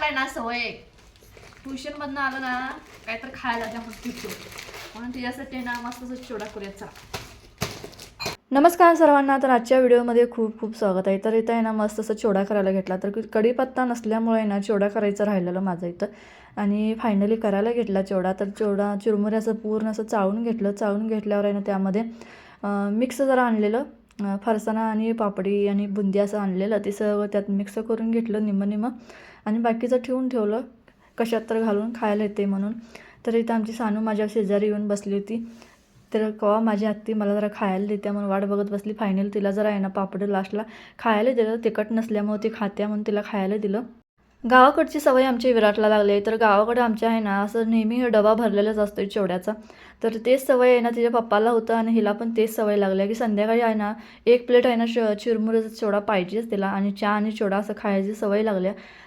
आहे ना सवय ट्युशनमधनं आलं ना काहीतरी खायला त्या हॉस्पिटल म्हणून तिच्यासाठी ना मस्त चिवडा करूया. नमस्कार सर्वांना. तर आजच्या व्हिडिओमध्ये खूप खूप स्वागत आहे. तर इथं आहे ना मस्त असं चिवडा करायला घेतला. तर कढीपत्ता नसल्यामुळे ना चिवडा करायचं राहिलेलं माझं इथं आणि फायनली करायला घेतला चिवडा. तर चिवडा चिरमुऱ्याचं पूर्ण असं चाळून घेतलं. चाळून घेतल्यावर आहे ना त्यामध्ये मिक्स जरा आणलेलं फरसाणा आणि पापडी आणि बुंदी असं आणलेलं ते सगळं त्यात मिक्स करून घेतलं निम्मं आणि बाकीचं ठेवलं कशात तर घालून खायला येते म्हणून. तर इथं आमची सानू माझ्या शेजारी येऊन बसली होती. तर केव्हा माझी आत्ती मला जरा खायला देते म्हणून वाट बघत बसली. फायनल तिला जरा आहे ना पापड लास्टला खायला दिलं. तिखट नसल्यामुळे ती खात्या म्हणून तिला खायला दिलं. गावाकडची सवय आमच्या विराटला लागली आहे. तर गावाकडे आमच्या आहे ना असं नेहमी डबा भरलेलाच असतो चिवड्याचा. तर तेच सवय आहे ना तिच्या पप्पाला होतं आणि हिला पण तेच सवय लागली आहे की संध्याकाळी आहे ना एक प्लेट आहे ना चिरमुऱ्याचा चिवडा पाहिजेच तिला आणि चहा आणि चिवडा असं खायची सवय लागली आहे.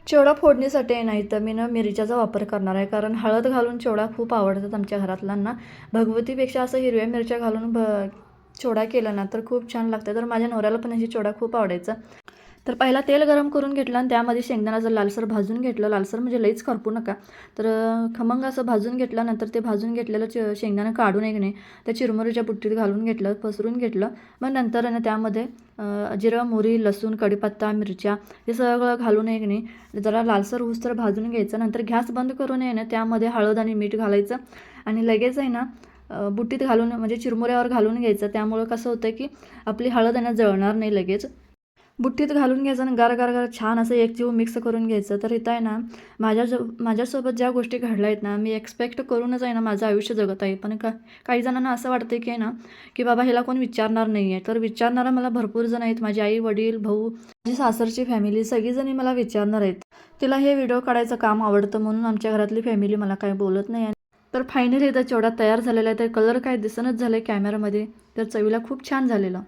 चिवडा फोडणीसाठी आहे नाही तर मी ना मिरच्याचा वापर करणार आहे कारण हळद घालून चिवडा खूप आवडतात आमच्या घरातल्यांना. भगवतीपेक्षा असं हिरव्या मिरच्या घालून चिवडा केला ना तर खूप छान लागतं. तर माझ्या नवऱ्याला पण अशी चिवडा खूप आवडायचा. तर पहिला तेल गरम करून घेतलं आणि त्यामध्ये शेंगदाण्याचं लालसर भाजून घेतलं. लालसर म्हणजे लईच करपू नका. तर खमंग असं भाजून घेतलं. नंतर ते भाजून घेतलेलं शेंगदाणं काढून एक नाही त्या चिरमुरीच्या बुट्टीत घालून घेतलं, पसरून घेतलं. मग नंतर आहे ना त्यामध्ये जिरं, मोहरी, लसूण, कढीपत्ता, मिरच्या हे सगळं घालून एक नाही जरा लालसर हुसर भाजून घ्यायचं. नंतर गॅस बंद करून आहे ना त्यामध्ये हळद आणि मीठ घालायचं आणि लगेच आहे ना बुट्टीत घालून म्हणजे चिरमुऱ्यावर घालून घ्यायचं. त्यामुळं कसं होतं की आपली हळद आहे ना जळणार नाही लगेच. बुट्टीत घालून घ्यायचं आणि गार गार गार छान असं एकजीव मिक्स करून घ्यायचं. तर इथं आहे ना माझ्यासोबत ज्या गोष्टी घडल्या आहेत ना मी एक्सपेक्ट करूनच आहे ना माझं आयुष्य जगत आहे. पण काही जणांना असं वाटतं की आहे ना की बाबा ह्याला कोण विचारणार नाही आहे. तर विचारणारा मला भरपूर जण आहेत. माझी आई, वडील, भाऊ, माझी सासरची फॅमिली सगळीजणी मला विचारणार आहेत. तिला हे व्हिडिओ काढायचं काम आवडतं म्हणून आमच्या घरातली फॅमिली मला काही बोलत नाही. तर फायनली इथं चिवडा तयार झालेला आहे. तर कलर काय दिसणंच झालं आहे कॅमेरामध्ये. तर चवीला खूप छान झालेलं.